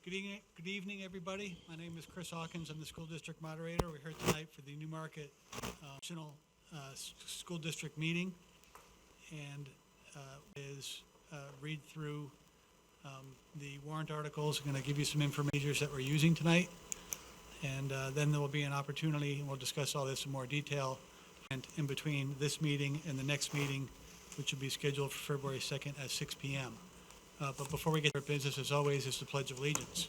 Good evening, everybody. My name is Chris Hawkins. I'm the school district moderator. We're here tonight for the Newmarket National School District meeting, and read through the warrant articles. I'm going to give you some information that we're using tonight, and then there will be an opportunity, and we'll discuss all this in more detail, and in between this meeting and the next meeting, which will be scheduled for February 2nd at 6 p.m. But before we get to our business, as always, is the Pledge of Allegiance.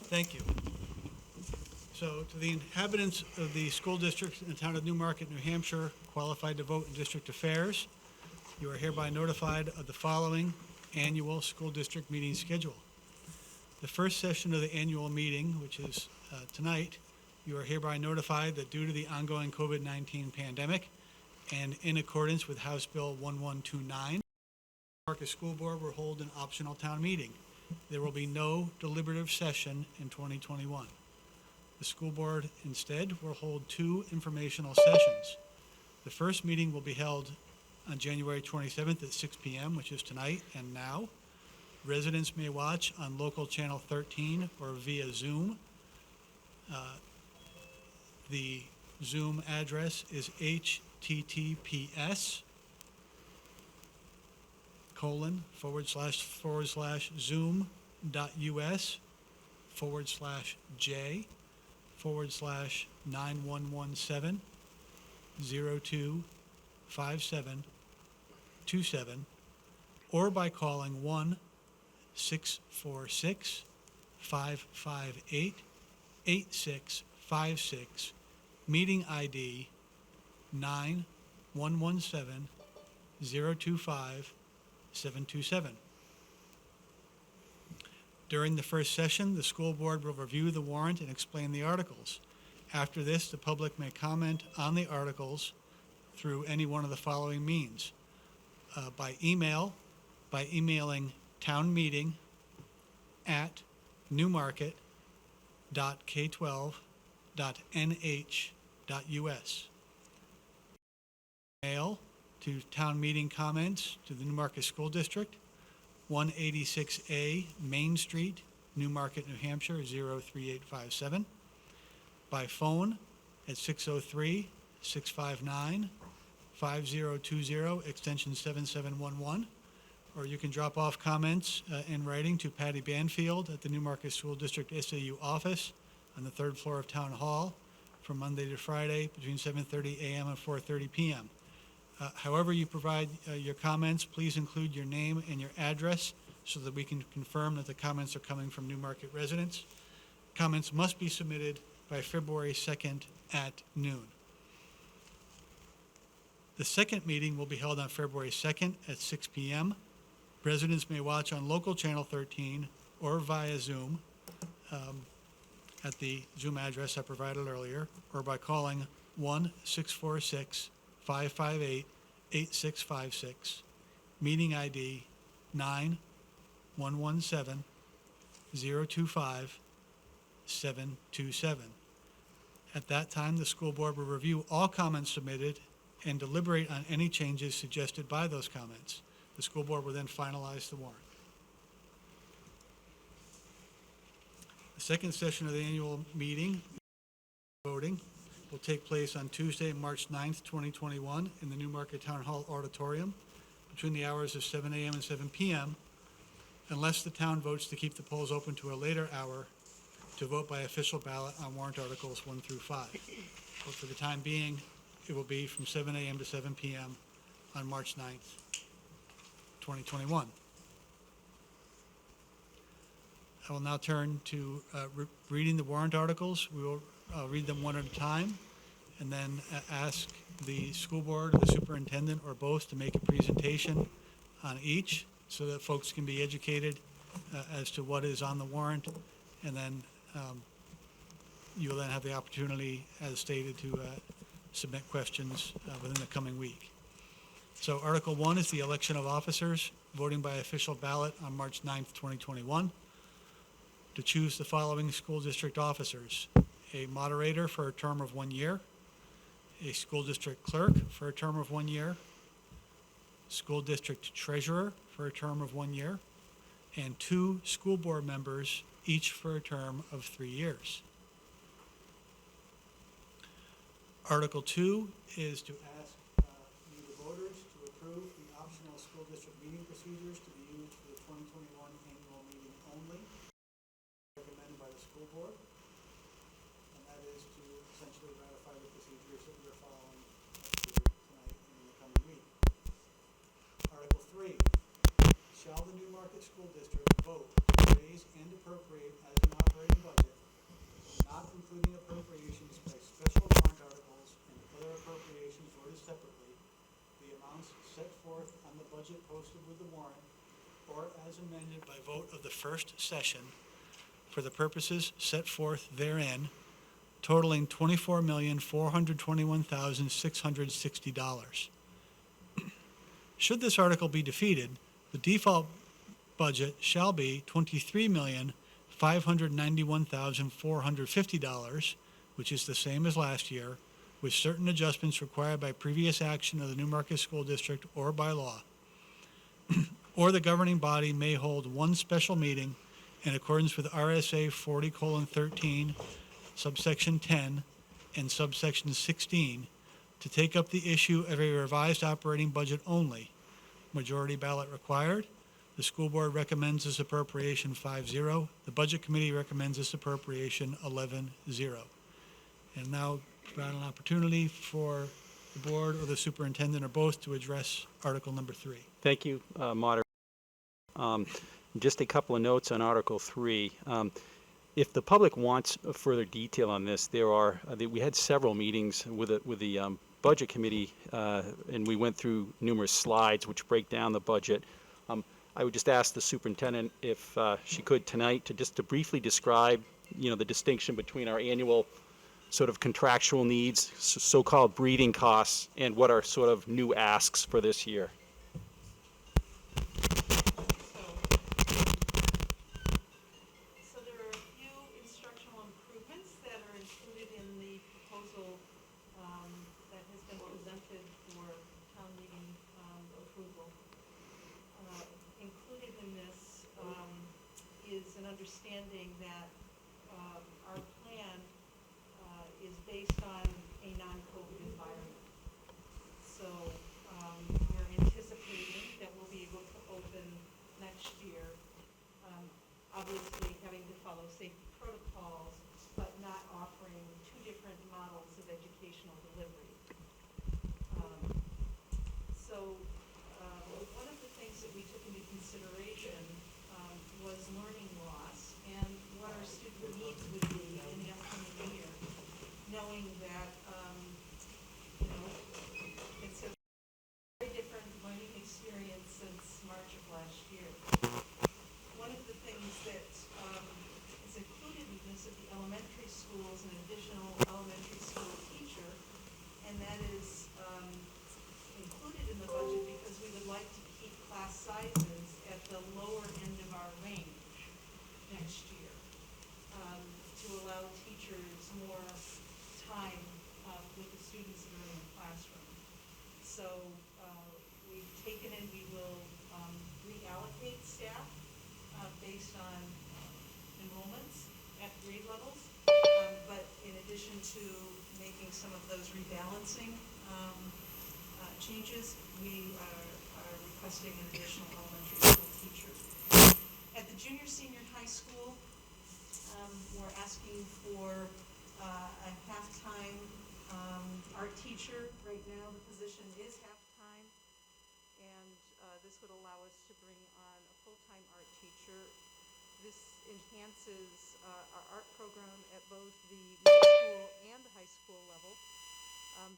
Thank you. So, to the inhabitants of the school district in the town of Newmarket, New Hampshire, qualified to vote in district affairs, you are hereby notified of the following annual school district meeting schedule. The first session of the annual meeting, which is tonight, you are hereby notified that due to the ongoing COVID-19 pandemic and in accordance with House Bill 1129, the Newmarket School Board will hold an optional town meeting. There will be no deliberative session in 2021. The school board instead will hold two informational sessions. The first meeting will be held on January 27th at 6 p.m., which is tonight and now. Residents may watch on local channel 13 or via Zoom. The Zoom address is https://zoom.us/j/91170257227 or by calling 1-646-558-8656, meeting ID 9117025-727. During the first session, the school board will review the warrant and explain the articles. After this, the public may comment on the articles through any one of the following means. By emailing townmeeting@k12.nh.us. Mail to town meeting comments to the Newmarket School District, 186A Main Street, Newmarket, New Hampshire, 03857. By phone at 603-659-5020, extension 7711. Or you can drop off comments in writing to Patty Banfield at the Newmarket School District SAU office on the third floor of Town Hall from Monday to Friday between 7:30 a.m. and 4:30 p.m. However you provide your comments, please include your name and your address so that we can confirm that the comments are coming from Newmarket residents. Comments must be submitted by February 2nd at noon. The second meeting will be held on February 2nd at 6 p.m. Residents may watch on local channel 13 or via Zoom at the Zoom address I provided earlier, or by calling 1-646-558-8656, meeting ID 9117025-727. At that time, the school board will review all comments submitted and deliberate on any changes suggested by those comments. The school board will then finalize the warrant. The second session of the annual meeting, voting, will take place on Tuesday, March 9th, 2021 in the Newmarket Town Hall Auditorium between the hours of 7 a.m. and 7 p.m. unless the town votes to keep the polls open to a later hour to vote by official ballot on warrant articles 1 through 5. But for the time being, it will be from 7 a.m. to 7 p.m. on March 9th, 2021. I will now turn to reading the warrant articles. We will read them one at a time and then ask the school board, the superintendent, or both to make a presentation on each so that folks can be educated as to what is on the warrant, and then you will then have the opportunity, as stated, to submit questions within the coming week. So Article 1 is the election of officers, voting by official ballot on March 9th, 2021. to choose the following school district officers: a moderator for a term of 1 year, a school district clerk for a term of 1 year, school district treasurer for a term of 1 year, and 2 school board members, each for a term of 3 years. Article 2 is to ask you, the voters, to approve the optional school district meeting procedures to be used for the 2021 annual meeting only, recommended by the school board, and that is to essentially ratify the procedures that we're following up to tonight and in the coming week. Article 3, shall the Newmarket School District vote to raise and appropriate as an operating budget, not including appropriations by special warrant articles and other appropriations voted separately, the amounts set forth on the budget posted with the warrant, or as amended by vote of the first session for the purposes set forth therein, totaling $24,421,660. Should this article be defeated, the default budget shall be $23,591,450, which is the same as last year, with certain adjustments required by previous action of the Newmarket School District or by law. Or the governing body may hold one special meeting in accordance with RSA 40:13, subsection 10 and subsection 16, to take up the issue of a revised operating budget only. Majority ballot required. The school board recommends this appropriation 5-0. The budget committee recommends this appropriation 11-0. And now provide an opportunity for the board or the superintendent or both to address Article number 3. Thank you, Moderator. Just a couple of notes on Article 3. If the public wants further detail on this, we had several meetings with the budget committee, and we went through numerous slides which break down the budget. I would just ask the superintendent if she could tonight to briefly describe, the distinction between our annual sort of contractual needs, so-called breeding costs, and what are sort of new asks for this year. So there are a few instructional improvements that are included in the proposal that has been presented for town meeting approval. Included in this is an understanding that our plan is based on a non-COVID environment. So we're anticipating that we'll be able to open next year, obviously having to follow safety protocols, but not offering two different models of educational delivery. One of the things that we took into consideration was learning loss and what our student needs would be in the upcoming year, knowing that it's a very different learning experience since March of last year. One of the things that is included in this at the elementary school is an additional elementary school teacher, and that is included in the budget because we would like to keep class sizes at the lower end of our range next year to allow teachers more time with the students that are in the classroom. So we've taken and we will reallocate staff based on enrollments at grade levels, but in addition to making some of those rebalancing changes, we are requesting an additional elementary school teacher. At the junior, senior high school, we're asking for a half-time art teacher. Right now, the position is half-time, and this would allow us to bring on a full-time art teacher. This enhances our art program at both the middle school and the high school level,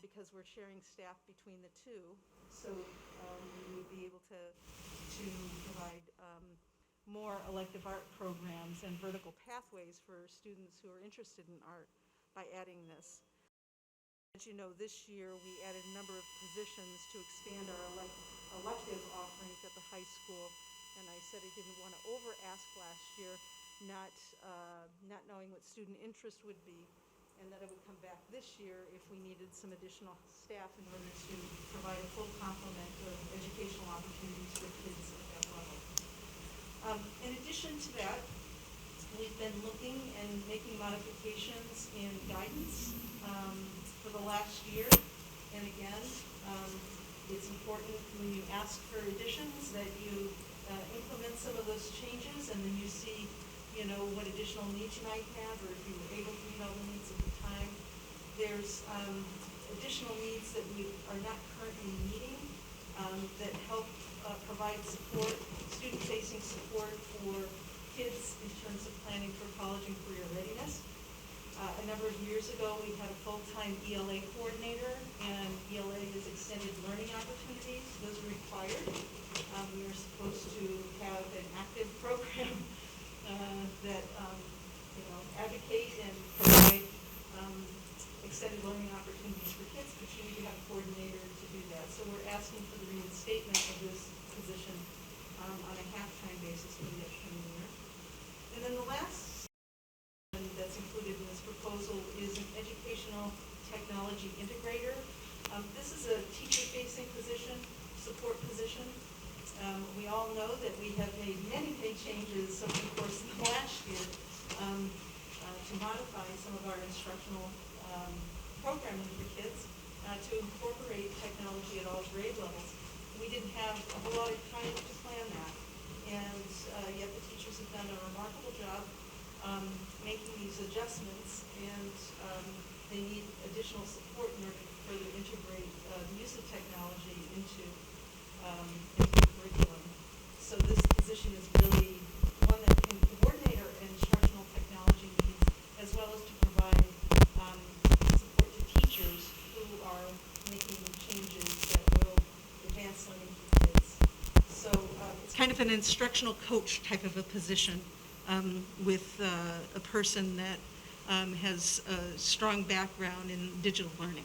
because we're sharing staff between the two. So we would be able to provide more elective art programs and vertical pathways for students who are interested in art by adding this. As you know, this year we added a number of positions to expand our elective offerings at the high school, and I said I didn't want to over-ask last year, not knowing what student interest would be, and that it would come back this year if we needed some additional staff in order to provide a full complement of educational opportunities for kids at that level. In addition to that, we've been looking and making modifications in guidance for the last year. And again, it's important when you ask for additions that you implement some of those changes, and then you see, what additional needs you might have, or if you were able to meet all the needs at the time. There's additional needs that we are not currently meeting that help provide support, student-facing support for kids in terms of planning for college and career readiness. A number of years ago, we had a full-time ELA coordinator, and ELA is extended learning opportunities. Those are required. We are supposed to have an active program that advocate and provide extended learning opportunities for kids, but you need to have a coordinator to do that. So we're asking for the reinstatement of this position on a half-time basis for the upcoming year. And then the last that's included in this proposal is an educational technology integrator. This is a teacher-facing position, support position. We all know that we have made many changes over the course of the last year to modify some of our instructional programming for kids to incorporate technology at all grade levels. We didn't have a whole lot of time to plan that, and yet the teachers have done a remarkable job making these adjustments, and they need additional support in order to further integrate the use of technology into the curriculum. So this position is really one that can coordinate our instructional technology needs, as well as to provide support to teachers who are making changes that will advance learning for kids. So it's kind of an instructional coach type of a position with a person that has a strong background in digital learning.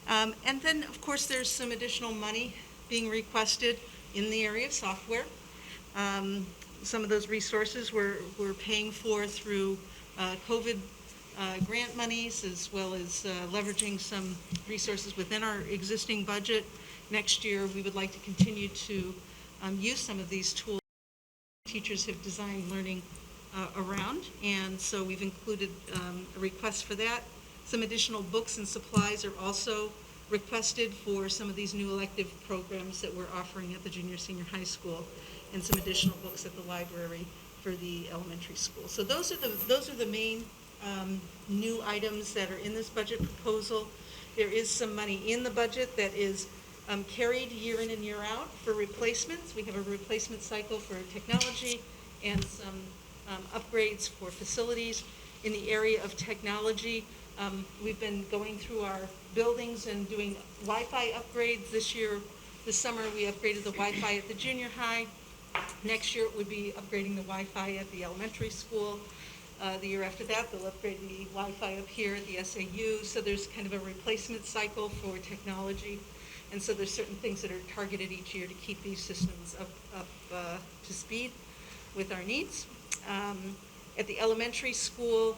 And then, of course, there's some additional money being requested in the area of software. Some of those resources we're paying for through COVID grant monies, as well as leveraging some resources within our existing budget. Next year, we would like to continue to use some of these tools teachers have designed learning around, and so we've included a request for that. Some additional books and supplies are also requested for some of these new elective programs that we're offering at the junior senior high school, and some additional books at the library for the elementary school. So those are the main new items that are in this budget proposal. There is some money in the budget that is carried year in and year out for replacements. We have a replacement cycle for technology and some upgrades for facilities. In the area of technology, we've been going through our buildings and doing Wi-Fi upgrades. This summer, we upgraded the Wi-Fi at the junior high. Next year, it would be upgrading the Wi-Fi at the elementary school. The year after that, they'll upgrade the Wi-Fi up here at the SAU. So there's kind of a replacement cycle for technology. And so there's certain things that are targeted each year to keep these systems up to speed with our needs. At the elementary school,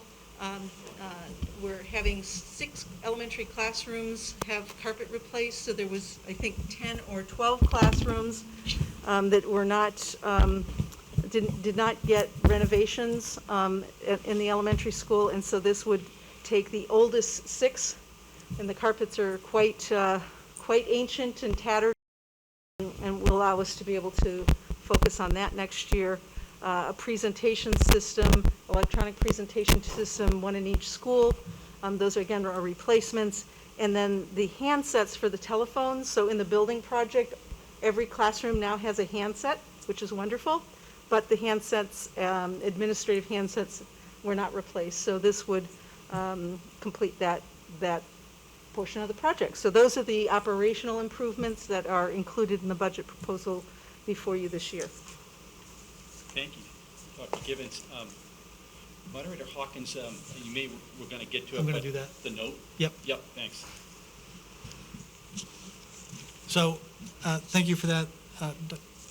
we're having 6 elementary classrooms have carpet replaced. So there was, I think, 10 or 12 classrooms that were not, did not get renovations in the elementary school. And so this would take the oldest 6, and the carpets are quite ancient and tattered, and will allow us to be able to focus on that next year. A presentation system, electronic presentation system, 1 in each school. Those, again, are replacements. And then the handsets for the telephones. So in the building project, every classroom now has a handset, which is wonderful. But the handsets, administrative handsets, were not replaced. So this would complete that portion of the project. So those are the operational improvements that are included in the budget proposal before you this year. Thank you, Dr. Givens. Moderator Hawkins, we're going to get to it. I'm going to do that. The note? Yep. Yep, thanks. So thank you for that,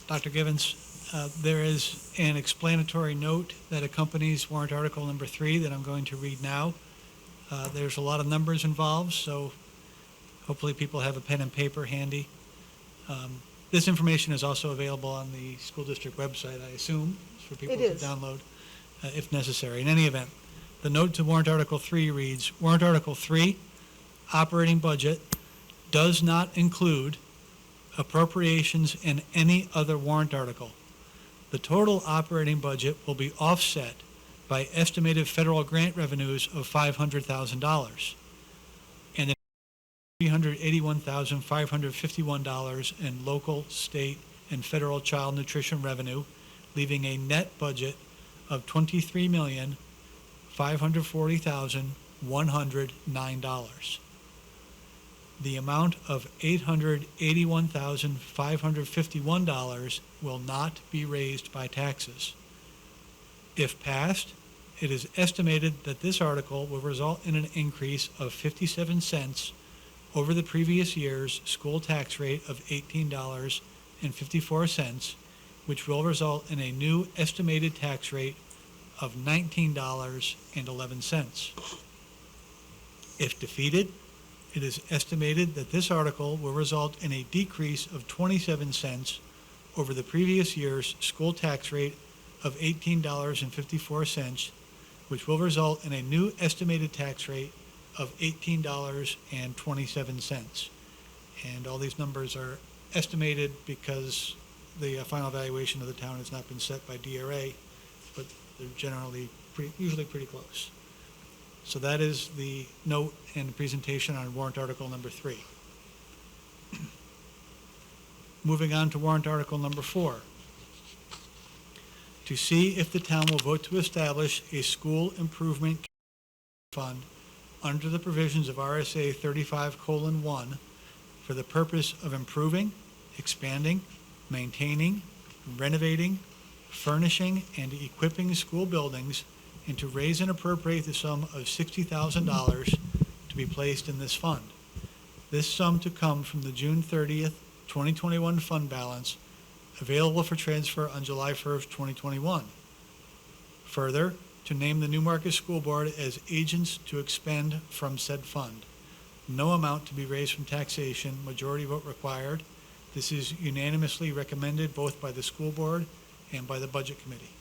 Dr. Givens. There is an explanatory note that accompanies warrant article number 3 that I'm going to read now. There's a lot of numbers involved, so hopefully people have a pen and paper handy. This information is also available on the school district website, I assume, for people It to is. download if necessary. In any event, the note to warrant article 3 reads, warrant article 3, operating budget, does not include appropriations in any other warrant article. The total operating budget will be offset by estimated federal grant revenues of $500,000 and $381,551 in local, state, and federal child nutrition revenue, leaving a net budget of $23,540,109. The amount of $881,551 will not be raised by taxes. If passed, it is estimated that this article will result in an increase of 57 cents over the previous year's school tax rate of $18.54, which will result in a new estimated tax rate of $19.11. If defeated, it is estimated that this article will result in a decrease of 27 cents over the previous year's school tax rate of $18.54, which will result in a new estimated tax rate of $18.27. And all these numbers are estimated because the final valuation of the town has not been set by DRA, but they're generally usually pretty close. So that is the note and presentation on warrant article number 3. Moving on to warrant article number 4. To see if the town will vote to establish a school improvement fund under the provisions of RSA 35:1 for the purpose of improving, expanding, maintaining, renovating, furnishing, and equipping school buildings, and to raise and appropriate the sum of $60,000 to be placed in this fund. This sum to come from the June 30th, 2021 fund balance available for transfer on July 1st, 2021. Further, to name the Newmarket School Board as agents to expend from said fund. No amount to be raised from taxation, majority vote required. This is unanimously recommended both by the school board and by the budget committee.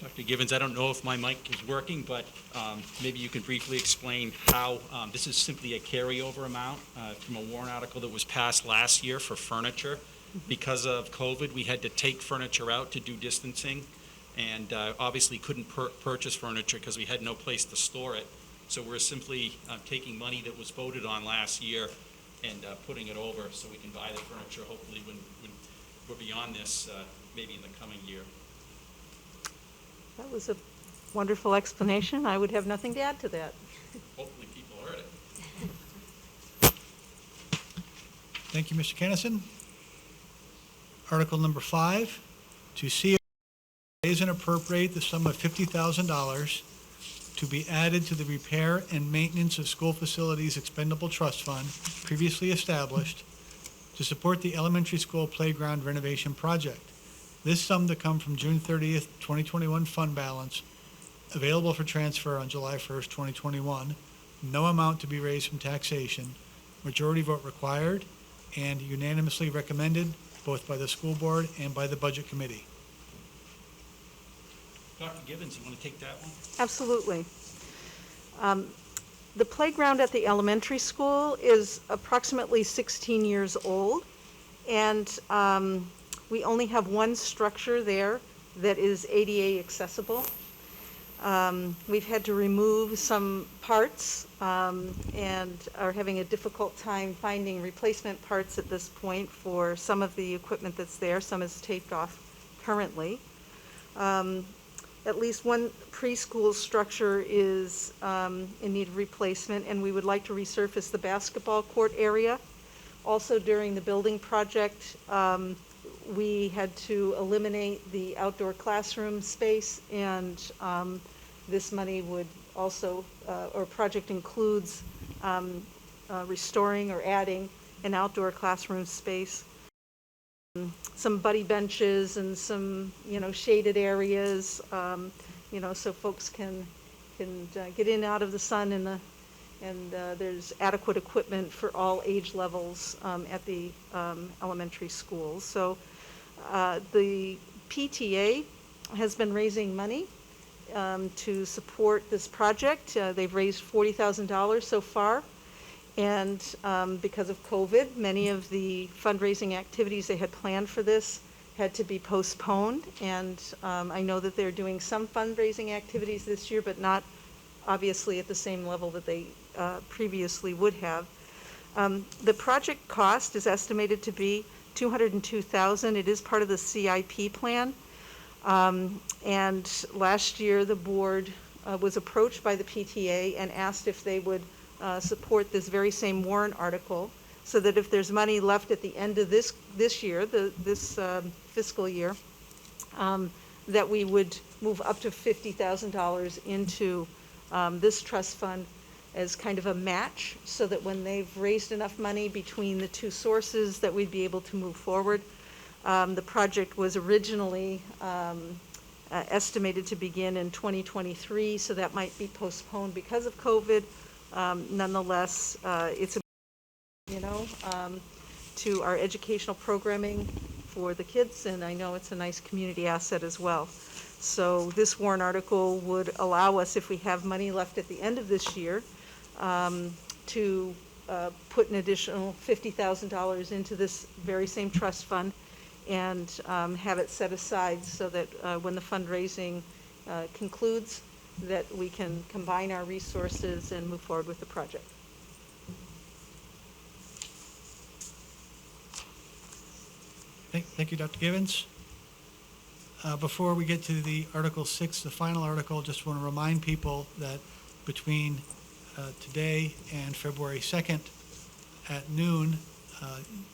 Dr. Givens, I don't know if my mic is working, but maybe you can briefly explain how this is simply a carryover amount from a warrant article that was passed last year for furniture. Because of COVID, we had to take furniture out to do distancing, and obviously couldn't purchase furniture because we had no place to store it. So we're simply taking money that was voted on last year and putting it over so we can buy the furniture, hopefully when we're beyond this, maybe in the coming year. That was a wonderful explanation. I would have nothing to add to that. Hopefully people heard it. Thank you, Mr. Kennison. Article number 5, to see if raise and appropriate the sum of $50,000 to be added to the repair and maintenance of school facilities expendable trust fund previously established to support the elementary school playground renovation project. This sum to come from June 30th, 2021 fund balance available for transfer on July 1st, 2021. No amount to be raised from taxation. Majority vote required and unanimously recommended both by the school board and by the budget committee. Dr. Givens, you want to take that one? Absolutely. The playground at the elementary school is approximately 16 years old, and we only have one structure there that is ADA accessible. We've had to remove some parts and are having a difficult time finding replacement parts at this point for some of the equipment that's there. Some is taped off currently. At least one preschool structure is in need of replacement, and we would like to resurface the basketball court area. Also, during the building project, we had to eliminate the outdoor classroom space, and this money would also, or project includes restoring or adding an outdoor classroom space. some buddy benches and some, shaded areas, so folks can get in and out of the sun and there's adequate equipment for all age levels at the elementary schools. So the PTA has been raising money to support this project. They've raised $40,000 so far. And because of COVID, many of the fundraising activities they had planned for this had to be postponed. And I know that they're doing some fundraising activities this year, but not obviously at the same level that they previously would have. The project cost is estimated to be $202,000. It is part of the CIP plan. And last year, the board was approached by the PTA and asked if they would support this very same warrant article, so that if there's money left at the end of this year, this fiscal year, that we would move up to $50,000 into this trust fund as kind of a match, so that when they've raised enough money between the two sources, that we'd be able to move forward. The project was originally estimated to begin in 2023, so that might be postponed because of COVID. Nonetheless, it's to our educational programming for the kids, and I know it's a nice community asset as well. So this warrant article would allow us, if we have money left at the end of this year, to put an additional $50,000 into this very same trust fund and have it set aside so that when the fundraising concludes, that we can combine our resources and move forward with the project. Thank you, Dr. Givens. Before we get to the Article 6, the final article, just want to remind people that between today and February 2nd at noon,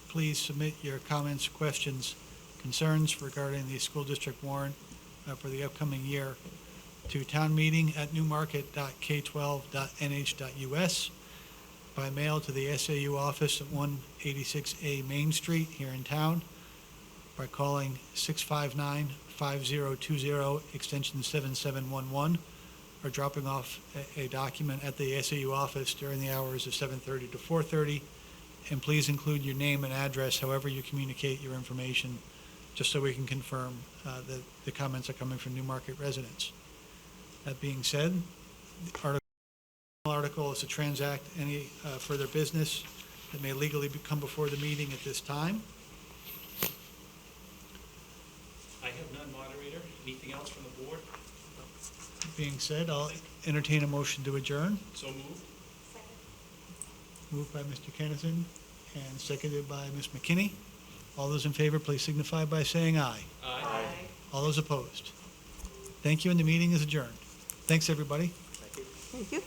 please submit your comments, questions, concerns regarding the school district warrant for the upcoming year to townmeeting@newmarket.k12.nh.us, by mail to the SAU office at 186A Main Street here in town, by calling 659-5020, extension 7711, or dropping off a document at the SAU office during the hours of 7:30 to 4:30. And please include your name and address, however you communicate your information, just so we can confirm that the comments are coming from Newmarket residents. That being said, the article is to transact any further business that may legally come before the meeting at this time. I have none, moderator. Anything else from the board? Being said, I'll entertain a motion to adjourn. So moved. Moved by Mr. Kennison and seconded by Ms. McKinney. All those in favor, please signify by saying aye. Aye. All those opposed? Thank you, and the meeting is adjourned. Thanks, everybody. Thank you.